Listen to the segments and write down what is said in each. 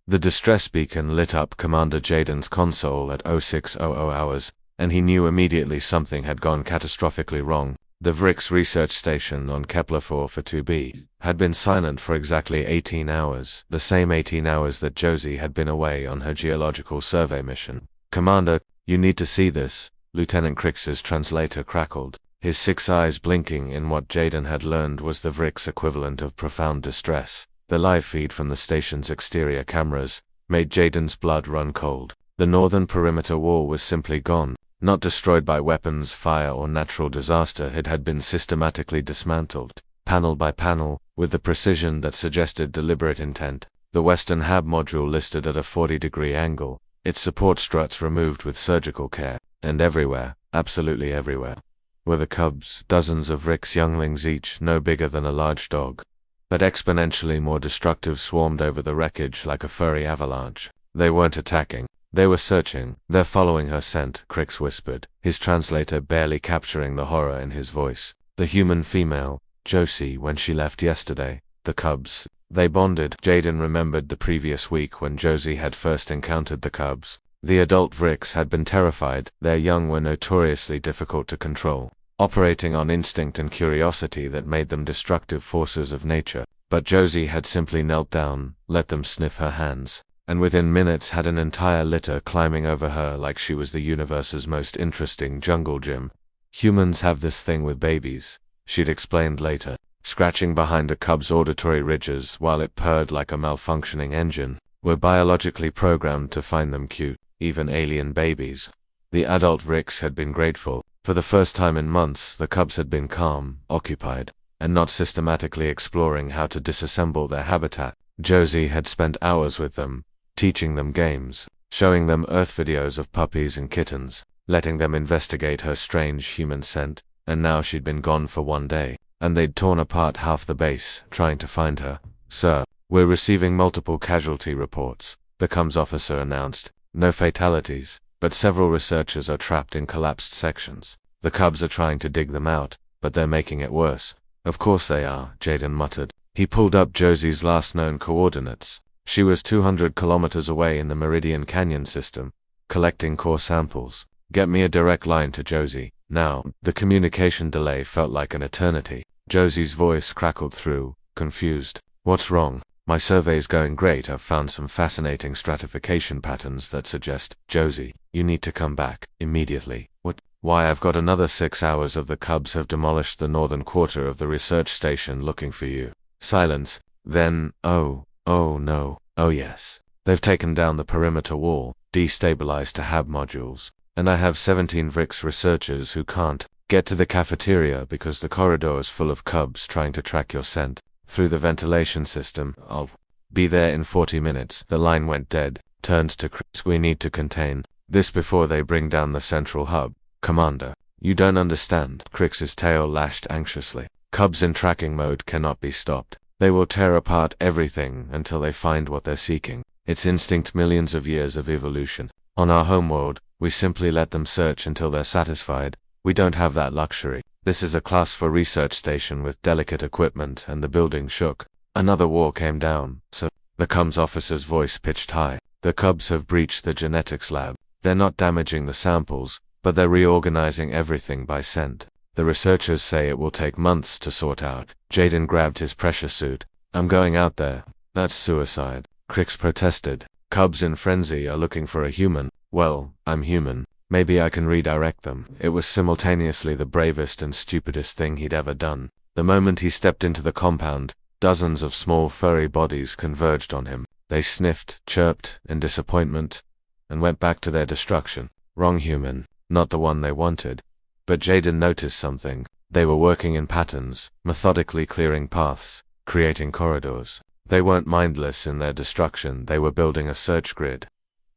The distress beacon lit up Commander Jaden's console at 0600 hours, and he knew immediately something had gone catastrophically wrong. The Vrix research station on Kepler 442b had been silent for exactly 18 hours, the same 18 hours that Josie had been away on her geological survey mission. "Commander, you need to see this," Lieutenant Crix's translator crackled, his 6 eyes blinking in what Jaden had learned was the Vrix equivalent of profound distress. The live feed from the station's exterior cameras made Jaden's blood run cold. The northern perimeter wall was simply gone. Not destroyed by weapons, fire, or natural disaster, it had been systematically dismantled, panel by panel, with the precision that suggested deliberate intent. The western hab module listed at a 40-degree angle, its support struts removed with surgical care, and everywhere, absolutely everywhere, were the cubs, dozens of Rick's younglings each no bigger than a large dog, but exponentially more destructive, swarmed over the wreckage like a furry avalanche. They weren't attacking. They were searching. "They're following her scent," Crix whispered, his translator barely capturing the horror in his voice. "The human female, Josie, when she left yesterday. The cubs. They bonded." Jaden remembered the previous week when Josie had first encountered the cubs. The adult Vrix had been terrified. Their young were notoriously difficult to control, operating on instinct and curiosity that made them destructive forces of nature. But Josie had simply knelt down, let them sniff her hands, and within minutes had an entire litter climbing over her like she was the universe's most interesting jungle gym. "Humans have this thing with babies," she'd explained later, scratching behind a cub's auditory ridges while it purred like a malfunctioning engine. "We're biologically programmed to find them cute, even alien babies." The adult Vrix had been grateful. For the first time in months, the cubs had been calm, occupied, and not systematically exploring how to disassemble their habitat. Josie had spent hours with them, teaching them games, showing them Earth videos of puppies and kittens, letting them investigate her strange human scent, and now she'd been gone for 1 day, and they'd torn apart half the base, trying to find her. "Sir, we're receiving multiple casualty reports," the comms officer announced. "No fatalities, but several researchers are trapped in collapsed sections. The cubs are trying to dig them out, but they're making it worse." "Of course they are," Jaden muttered. He pulled up Josie's last known coordinates. She was 200 kilometers away in the Meridian Canyon system, collecting core samples. "Get me a direct line to Josie, now." The communication delay felt like an eternity. Josie's voice crackled through, confused. "What's wrong?" "My survey's going great. I've found some fascinating stratification patterns that suggest..." "Josie, you need to come back, immediately." "What?" "Why, I've got another 6 hours of the cubs have demolished the northern quarter of the research station looking for you." Silence. Then, oh no, oh yes. "They've taken down the perimeter wall, destabilized to hab modules, and I have 17 Vrix researchers who can't get to the cafeteria because the corridor is full of cubs trying to track your scent through the ventilation system. I'll be there in 40 minutes. The line went dead, turned to Crix. "We need to contain this before they bring down the central hub." "Commander, you don't understand." Crix's tail lashed anxiously. "Cubs in tracking mode cannot be stopped. They will tear apart everything until they find what they're seeking. It's instinct, millions of years of evolution. On our homeworld, we simply let them search until they're satisfied. We don't have that luxury. This is a Class 4 research station with delicate equipment," and the building shook. "Another wall came down, so..." The comms officer's voice pitched high. "The cubs have breached the genetics lab. They're not damaging the samples, but they're reorganizing everything by scent. The researchers say it will take months to sort out." Jaden grabbed his pressure suit. "I'm going out there." "That's suicide," Crix protested. "Cubs in frenzy are looking for a human." "Well, I'm human. Maybe I can redirect them." It was simultaneously the bravest and stupidest thing he'd ever done. The moment he stepped into the compound, dozens of small furry bodies converged on him. They sniffed, chirped in disappointment, and went back to their destruction. Wrong human, not the one they wanted. But Jaden noticed something. They were working in patterns, methodically clearing paths, creating corridors. They weren't mindless in their destruction. They were building a search grid.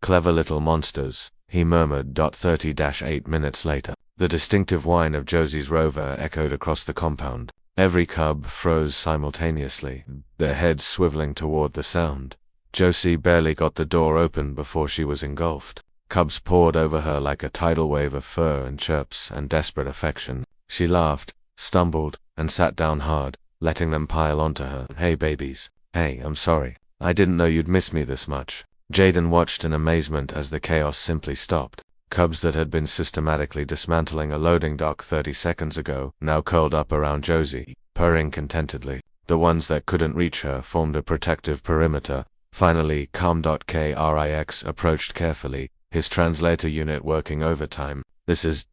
"Clever little monsters," he murmured. 30-8 minutes later, the distinctive whine of Josie's rover echoed across the compound. Every cub froze simultaneously, their heads swiveling toward the sound. Josie barely got the door open before she was engulfed. Cubs poured over her like a tidal wave of fur and chirps and desperate affection. She laughed, stumbled, and sat down hard, letting them pile onto her. "Hey babies. Hey, I'm sorry." I didn't know you'd miss me this much. Jaden watched in amazement as the chaos simply stopped. Cubs that had been systematically dismantling a loading dock 30 seconds ago now curled up around Josie, purring contentedly. The ones that couldn't reach her formed a protective perimeter. Finally, Krix approached carefully, his translator unit working overtime. This is ...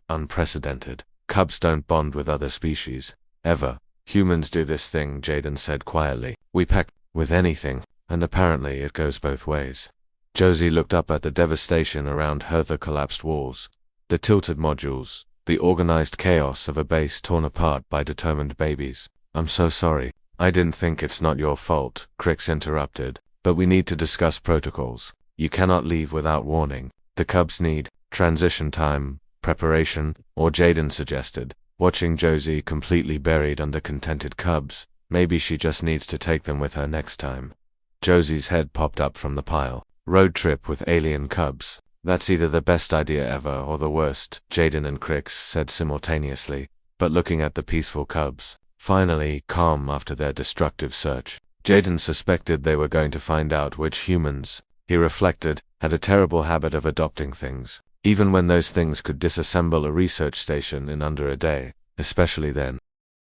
unprecedented. Cubs don't bond with other species. Ever. Humans do this thing, Jaden said quietly. We pact with anything, and apparently it goes both ways. Josie looked up at the devastation around her, the collapsed walls, the tilted modules, the organized chaos of a base torn apart by determined babies. I'm so sorry. I didn't think. It's not your fault, Krix interrupted. But we need to discuss protocols. You cannot leave without warning. The Cubs need transition time, preparation, or Jaden suggested, watching Josie completely buried under contented Cubs. Maybe she just needs to take them with her next time. Josie's head popped up from the pile. Road trip with alien Cubs. That's either the best idea ever or the worst, Jaden and Krix said simultaneously, but looking at the peaceful Cubs, finally calm after their destructive search. Jaden suspected they were going to find out which humans, he reflected, had a terrible habit of adopting things, even when those things could disassemble a research station in under a day, especially then.